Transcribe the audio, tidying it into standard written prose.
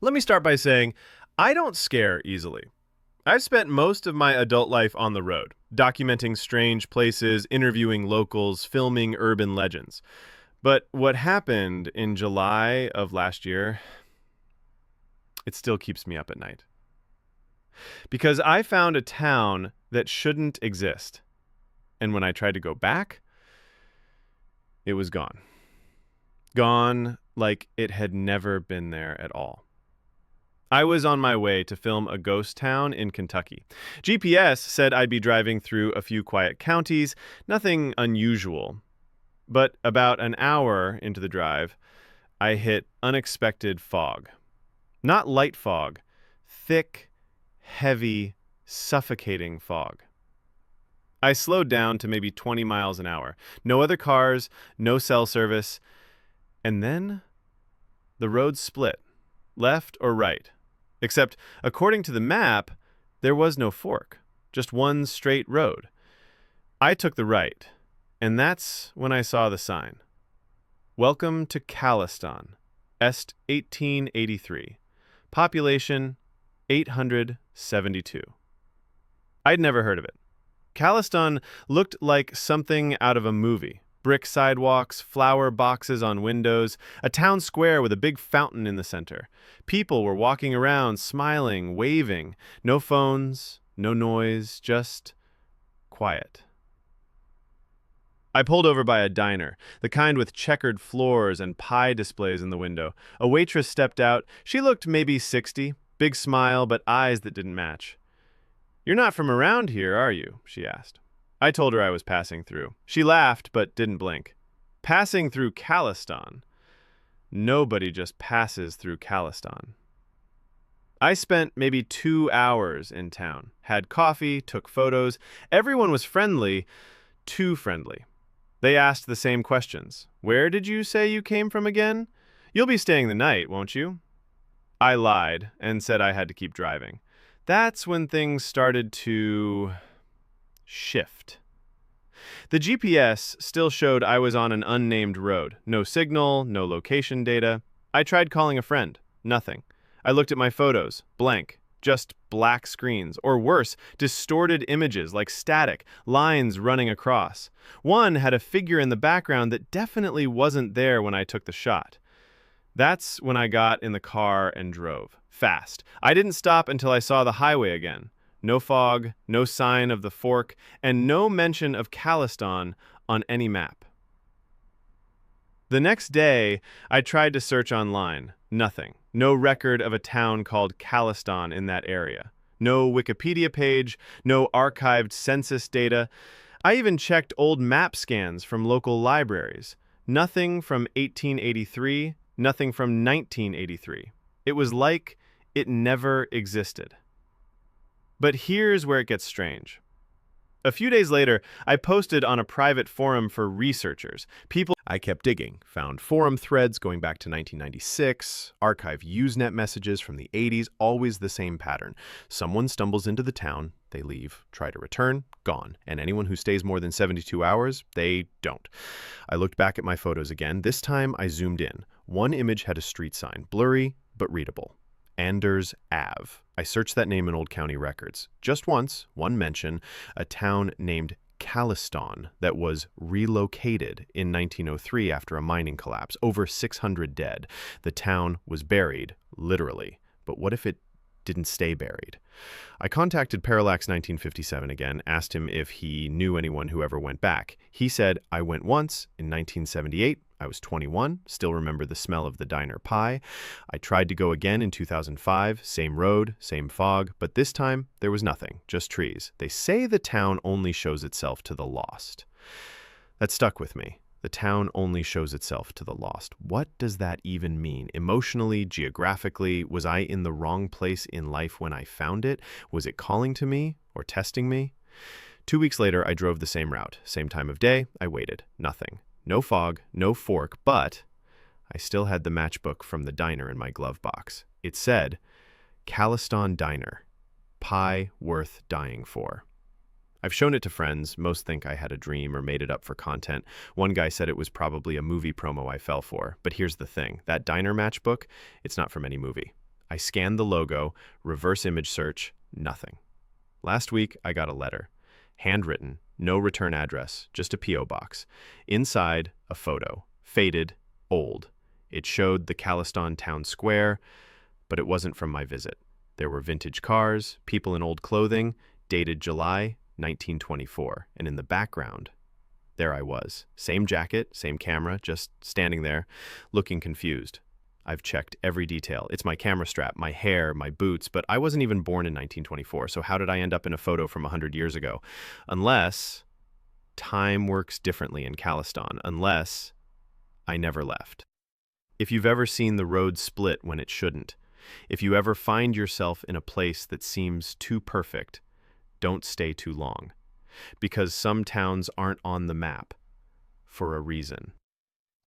Let me start by saying I don't scare easily. I've spent most of my adult life on the road, documenting strange places, interviewing locals, filming urban legends. But what happened in July of last year, it still keeps me up at night. Because I found a town that shouldn't exist. And when I tried to go back, it was gone. Gone like it had never been there at all. I was on my way to film a ghost town in Kentucky. GPS said I'd be driving through a few quiet counties, nothing unusual. But about an hour into the drive, I hit unexpected fog. Not light fog, thick, heavy, suffocating fog. I slowed down to maybe 20 miles an hour. No other cars, no cell service. And then the road split, left or right. Except, according to the map, there was no fork, just one straight road. I took the right, and that's when I saw the sign. Welcome to Calliston, Est 1883. Population 872. I'd never heard of it. Calliston looked like something out of a movie. Brick sidewalks, flower boxes on windows, a town square with a big fountain in the center. People were walking around, smiling, waving. No phones, no noise, just quiet. I pulled over by a diner, the kind with checkered floors and pie displays in the window. A waitress stepped out. She looked maybe 60, big smile, but eyes that didn't match. "You're not from around here, are you?" she asked. I told her I was passing through. She laughed, but didn't blink. Passing through Calliston. Nobody just passes through Calliston. I spent maybe 2 hours in town, had coffee, took photos. Everyone was friendly, too friendly. They asked the same questions. "Where did you say you came from again? You'll be staying the night, won't you?" I lied and said I had to keep driving. That's when things started to shift. The GPS still showed I was on an unnamed road. No signal, no location data. I tried calling a friend. Nothing. I looked at my photos. Blank. Just black screens. Or worse, distorted images like static, lines running across. One had a figure in the background that definitely wasn't there when I took the shot. That's when I got in the car and drove. Fast. I didn't stop until I saw the highway again. No fog, no sign of the fork, and no mention of Calliston on any map. The next day, I tried to search online. Nothing. No record of a town called Calliston in that area. No Wikipedia page, no archived census data. I even checked old map scans from local libraries. Nothing from 1883, nothing from 1983. It was like it never existed. But here's where it gets strange. A few days later, I posted on a private forum for researchers. I kept digging, found forum threads going back to 1996, archived Usenet messages from the 80s, always the same pattern. Someone stumbles into the town, they leave, try to return, gone. And anyone who stays more than 72 hours, they don't. I looked back at my photos again. This time I zoomed in. One image had a street sign, blurry but readable. Anders Ave. I searched that name in old county records. Just once, one mention, a town named Calliston that was relocated in 1903 after a mining collapse. Over 600 dead. The town was buried, literally. But what if it didn't stay buried? I contacted Parallax 1957 again, asked him if he knew anyone who ever went back. He said, "I went once in 1978. I was 21, still remember the smell of the diner pie. I tried to go again in 2005, same road, same fog, but this time there was nothing, just trees. They say the town only shows itself to the lost." That stuck with me. The town only shows itself to the lost. What does that even mean? Emotionally, geographically, was I in the wrong place in life when I found it? Was it calling to me or testing me? 2 weeks later, I drove the same route. Same time of day, I waited. Nothing. No fog, no fork, but I still had the matchbook from the diner in my glove box. It said, "Calliston Diner. Pie worth dying for." I've shown it to friends. Most think I had a dream or made it up for content. One guy said it was probably a movie promo I fell for. But here's the thing. That diner matchbook, it's not from any movie. I scanned the logo, reverse image search, nothing. Last week, I got a letter. Handwritten, no return address, just a P.O. box. Inside, a photo. Faded, old. It showed the Calliston town square, but it wasn't from my visit. There were vintage cars, people in old clothing, dated July 1924. And in the background, there I was. Same jacket, same camera, just standing there, looking confused. I've checked every detail. It's my camera strap, my hair, my boots, but I wasn't even born in 1924, so how did I end up in a photo from 100 years ago? Unless time works differently in Calliston, unless I never left. If you've ever seen the road split when it shouldn't, if you ever find yourself in a place that seems too perfect, don't stay too long. Because some towns aren't on the map for a reason.